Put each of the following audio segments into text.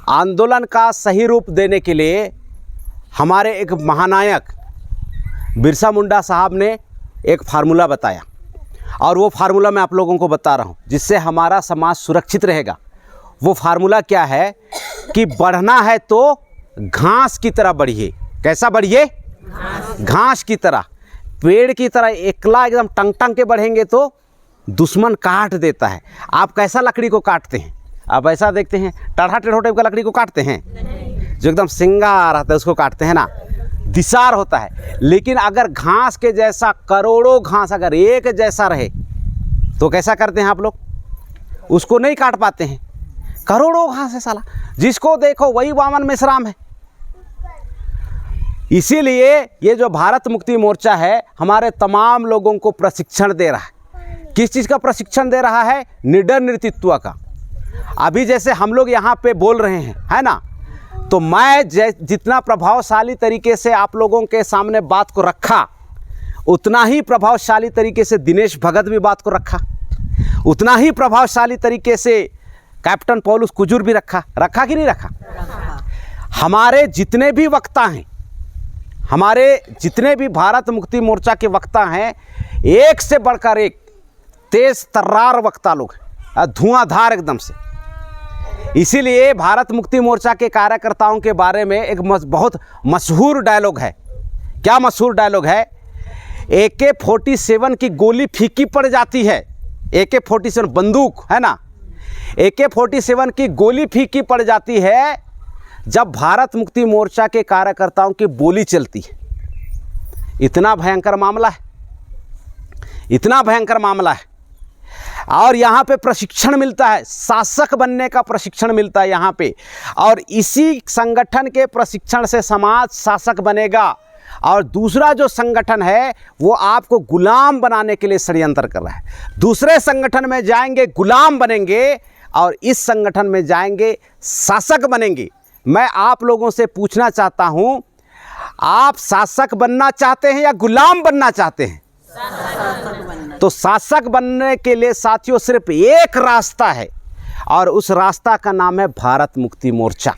आंदोलन का सही रूप देने के लिए हमारे एक महानायक बिरसा मुंडा साहब ने एक फार्मूला बताया, और वो फार्मूला मैं आप लोगों को बता रहा हूँ जिससे हमारा समाज सुरक्षित रहेगा। वो फार्मूला क्या है कि बढ़ना है तो घास की तरह बढ़िए। कैसा बढ़िए? घास की तरह, पेड़ की तरह एकला एकदम टंग टंग के बढ़ेंगे तो दुश्मन काट देता है। आप कैसा लकड़ी को काटते हैं? आप ऐसा देखते हैं टेढ़ा टेढ़ा टाइप का लकड़ी को काटते हैं, जो एकदम सिंगा रहता है उसको काटते हैं ना, दिसार होता है। लेकिन अगर घास के जैसा करोड़ों घास अगर एक जैसा रहे तो कैसा करते हैं आप लोग? उसको नहीं काट पाते हैं। करोड़ों घास है साला, जिसको देखो वही वामन मेश्राम है। इसीलिए ये जो भारत मुक्ति मोर्चा है हमारे तमाम लोगों को प्रशिक्षण दे रहा है। किस चीज़ का प्रशिक्षण दे रहा है? निडर नेतृत्व का। अभी जैसे हम लोग यहाँ पे बोल रहे हैं, है ना, तो मैं जितना प्रभावशाली तरीके से आप लोगों के सामने बात को रखा, उतना ही प्रभावशाली तरीके से दिनेश भगत भी बात को रखा, उतना ही प्रभावशाली तरीके से कैप्टन पौलुस कुजूर भी रखा कि नहीं रखा? हमारे जितने भी वक्ता हैं, हमारे जितने भी भारत मुक्ति मोर्चा के वक्ता हैं, एक से बढ़कर एक तेज तर्रार वक्ता लोग हैं, धुआंधार एकदम से। इसीलिए भारत मुक्ति मोर्चा के कार्यकर्ताओं के बारे में एक बहुत मशहूर डायलॉग है। क्या मशहूर डायलॉग है? AK-47 की गोली फीकी पड़ जाती है। AK-47 बंदूक है ना, AK-47 की गोली फीकी पड़ जाती है जब भारत मुक्ति मोर्चा के कार्यकर्ताओं की बोली चलती है। इतना भयंकर मामला है, इतना भयंकर मामला है। और यहाँ पे प्रशिक्षण मिलता है, शासक बनने का प्रशिक्षण मिलता है यहाँ पे, और इसी संगठन के प्रशिक्षण से समाज शासक बनेगा। और दूसरा जो संगठन है वो आपको गुलाम बनाने के लिए षड्यंत्र कर रहा है। दूसरे संगठन में जाएंगे गुलाम बनेंगे, और इस संगठन में जाएंगे शासक बनेंगे। मैं आप लोगों से पूछना चाहता हूँ, आप शासक बनना चाहते हैं या गुलाम बनना चाहते हैं? तो शासक बनने के लिए साथियों सिर्फ एक रास्ता है, और उस रास्ता का नाम है भारत मुक्ति मोर्चा।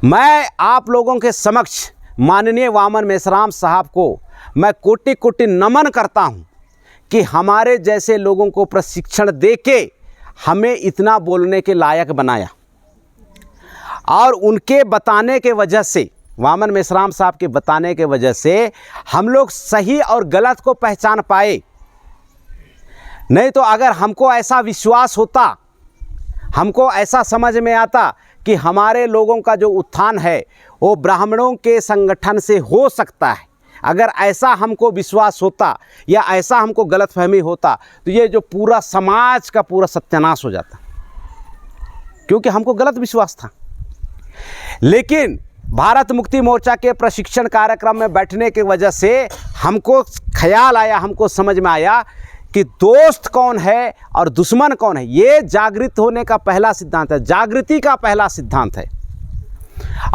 मैं आप लोगों के समक्ष माननीय वामन मेश्राम साहब को मैं कोटि कोटि नमन करता हूं कि हमारे जैसे लोगों को प्रशिक्षण देके हमें इतना बोलने के लायक बनाया, और उनके बताने के वजह से, वामन मेश्राम साहब के बताने के वजह से हम लोग सही और गलत को पहचान पाए। नहीं तो अगर हमको ऐसा विश्वास होता, हमको ऐसा समझ में आता कि हमारे लोगों का जो उत्थान है वो ब्राह्मणों के संगठन से हो सकता है, अगर ऐसा हमको विश्वास होता या ऐसा हमको गलतफहमी होता तो ये जो पूरा समाज का पूरा सत्यानाश हो जाता, क्योंकि हमको गलत विश्वास था। लेकिन भारत मुक्ति मोर्चा के प्रशिक्षण कार्यक्रम में बैठने की वजह से हमको ख्याल आया, हमको समझ में आया कि दोस्त कौन है और दुश्मन कौन है। ये जागृत होने का पहला सिद्धांत है, जागृति का पहला सिद्धांत है।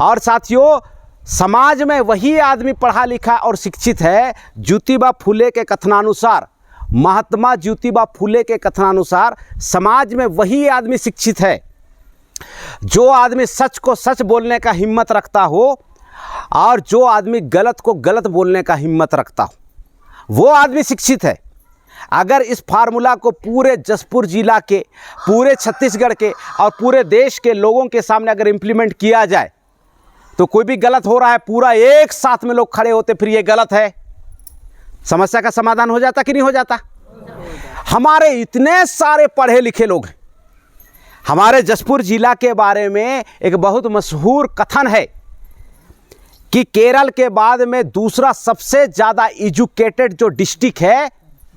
और साथियों, समाज में वही आदमी पढ़ा लिखा और शिक्षित है, ज्योतिबा फुले के कथनानुसार, महात्मा ज्योतिबा फुले के कथनानुसार समाज में वही आदमी शिक्षित है जो आदमी सच को सच बोलने का हिम्मत रखता हो, और जो आदमी गलत को गलत बोलने का हिम्मत रखता हो, वो आदमी शिक्षित है। अगर इस फार्मूला को पूरे जसपुर जिला के, पूरे छत्तीसगढ़ के और पूरे देश के लोगों के सामने अगर इम्प्लीमेंट किया जाए तो कोई भी गलत हो रहा है, पूरा एक साथ में लोग खड़े होते फिर ये गलत है, समस्या का समाधान हो जाता कि नहीं हो जाता? हमारे इतने सारे पढ़े लिखे लोग हैं। हमारे जसपुर जिला के बारे में एक बहुत मशहूर कथन है कि केरल के बाद में दूसरा सबसे ज़्यादा एजुकेटेड जो डिस्ट्रिक्ट है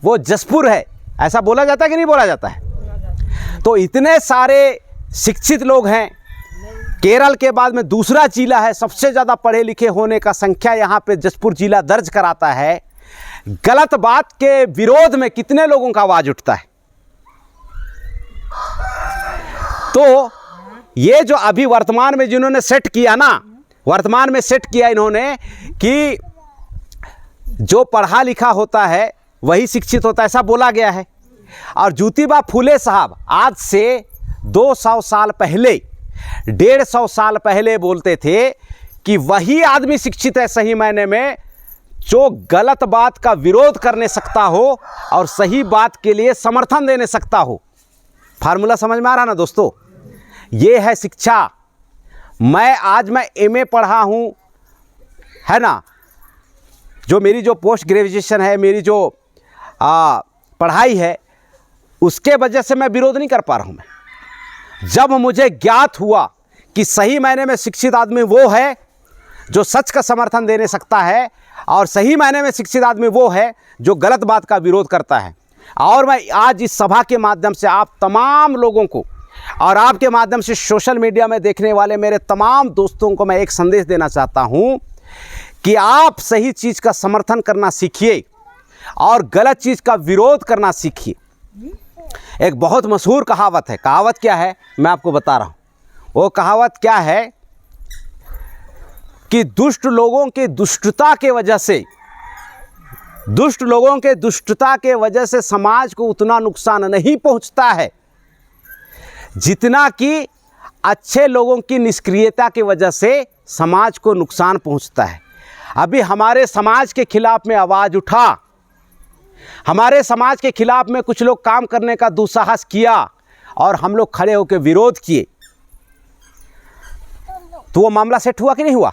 वो जसपुर है। ऐसा बोला जाता है कि नहीं बोला जाता है? तो इतने सारे शिक्षित लोग हैं, केरल के बाद में दूसरा जिला है, सबसे ज़्यादा पढ़े लिखे होने का संख्या यहाँ पे जसपुर जिला दर्ज कराता है। गलत बात के विरोध में कितने लोगों का आवाज़ उठता है। तो ये जो अभी वर्तमान में जिन्होंने सेट किया ना, वर्तमान में सेट किया इन्होंने कि जो पढ़ा लिखा होता है वही शिक्षित होता है, ऐसा बोला गया है। और ज्योतिबा फुले साहब आज से 200 साल पहले 150 साल पहले बोलते थे कि वही आदमी शिक्षित है सही मायने में जो गलत बात का विरोध करने सकता हो और सही बात के लिए समर्थन देने सकता हो। फार्मूला समझ में आ रहा ना दोस्तों? ये है शिक्षा। आज मैं एमए पढ़ा हूँ, है ना, जो मेरी जो पोस्ट ग्रेजुएशन है, मेरी जो पढ़ाई है, उसके वजह से मैं विरोध नहीं कर पा रहा हूँ। मैं जब मुझे ज्ञात हुआ कि सही मायने में शिक्षित आदमी वो है जो सच का समर्थन देने सकता है और सही मायने में शिक्षित आदमी वो है जो गलत बात का विरोध करता है। और मैं आज इस सभा के माध्यम से आप तमाम लोगों को और आपके माध्यम से सोशल मीडिया में देखने वाले मेरे तमाम दोस्तों को मैं एक संदेश देना चाहता हूं कि आप सही चीज़ का समर्थन करना सीखिए और गलत चीज़ का विरोध करना सीखिए। एक बहुत मशहूर कहावत है। कहावत क्या है मैं आपको बता रहा हूँ। वो कहावत क्या है कि दुष्ट लोगों की दुष्टता के वजह से समाज को उतना नुकसान नहीं पहुंचता है जितना कि अच्छे लोगों की निष्क्रियता की वजह से समाज को नुकसान पहुंचता है। अभी हमारे समाज के खिलाफ में आवाज़ उठा, हमारे समाज के खिलाफ में कुछ लोग काम करने का दुस्साहस किया और हम लोग खड़े होकर विरोध किए, तो वो मामला सेट हुआ कि नहीं हुआ?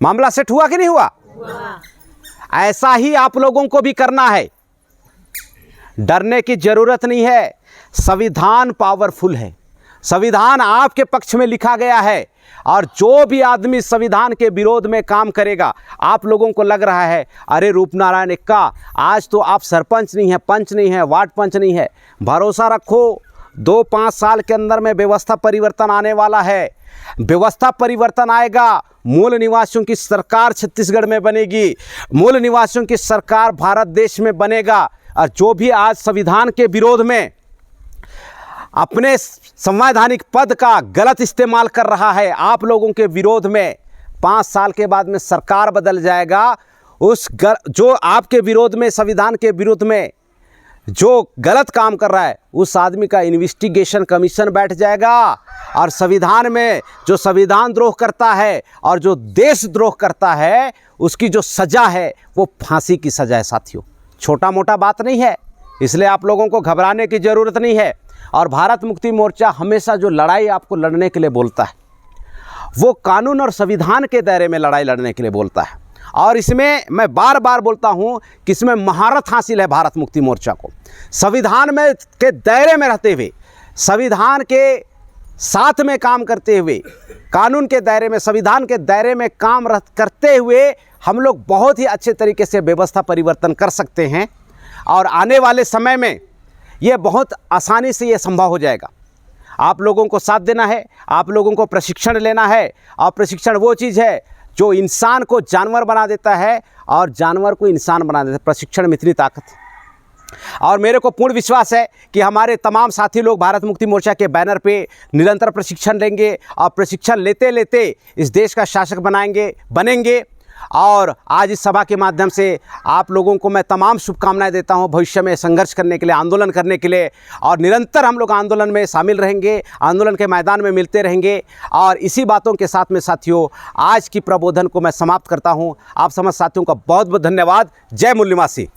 मामला सेट हुआ कि नहीं हुआ? ऐसा ही आप लोगों को भी करना है। डरने की जरूरत नहीं है। संविधान पावरफुल है। संविधान आपके पक्ष में लिखा गया है और जो भी आदमी संविधान के विरोध में काम करेगा, आप लोगों को लग रहा है अरे रूपनारायण एक्का आज तो आप सरपंच नहीं है, पंच नहीं है, वार्ड पंच नहीं है, भरोसा रखो 2-5 साल के अंदर में व्यवस्था परिवर्तन आने वाला है। व्यवस्था परिवर्तन आएगा, मूल निवासियों की सरकार छत्तीसगढ़ में बनेगी, मूल निवासियों की सरकार भारत देश में बनेगा। और जो भी आज संविधान के विरोध में अपने संवैधानिक पद का गलत इस्तेमाल कर रहा है, आप लोगों के विरोध में 5 साल के बाद में सरकार बदल जाएगा। जो आपके विरोध में, संविधान के विरोध में जो गलत काम कर रहा है, उस आदमी का इन्वेस्टिगेशन कमीशन बैठ जाएगा और संविधान में जो संविधान द्रोह करता है और जो देशद्रोह करता है उसकी जो सज़ा है वो फांसी की सज़ा है। साथियों, छोटा मोटा बात नहीं है, इसलिए आप लोगों को घबराने की ज़रूरत नहीं है। और भारत मुक्ति मोर्चा हमेशा जो लड़ाई आपको लड़ने के लिए बोलता है वो कानून और संविधान के दायरे में लड़ाई लड़ने के लिए बोलता है। और इसमें मैं बार बार बोलता हूं कि इसमें महारत हासिल है भारत मुक्ति मोर्चा को। संविधान में के दायरे में रहते हुए, संविधान के साथ में काम करते हुए, कानून के दायरे में, संविधान के दायरे में काम करते हुए हम लोग बहुत ही अच्छे तरीके से व्यवस्था परिवर्तन कर सकते हैं। और आने वाले समय में ये बहुत आसानी से ये संभव हो जाएगा। आप लोगों को साथ देना है, आप लोगों को प्रशिक्षण लेना है। और प्रशिक्षण वो चीज़ है जो इंसान को जानवर बना देता है और जानवर को इंसान बना देता है। प्रशिक्षण में इतनी ताकत है। और मेरे को पूर्ण विश्वास है कि हमारे तमाम साथी लोग भारत मुक्ति मोर्चा के बैनर पे निरंतर प्रशिक्षण लेंगे और प्रशिक्षण लेते लेते इस देश का शासक बनेंगे। और आज इस सभा के माध्यम से आप लोगों को मैं तमाम शुभकामनाएं देता हूं भविष्य में संघर्ष करने के लिए, आंदोलन करने के लिए। और निरंतर हम लोग आंदोलन में शामिल रहेंगे, आंदोलन के मैदान में मिलते रहेंगे। और इसी बातों के साथ में साथियों आज की प्रबोधन को मैं समाप्त करता हूं। आप समस्त साथियों का बहुत बहुत धन्यवाद। जय मूल निवासी।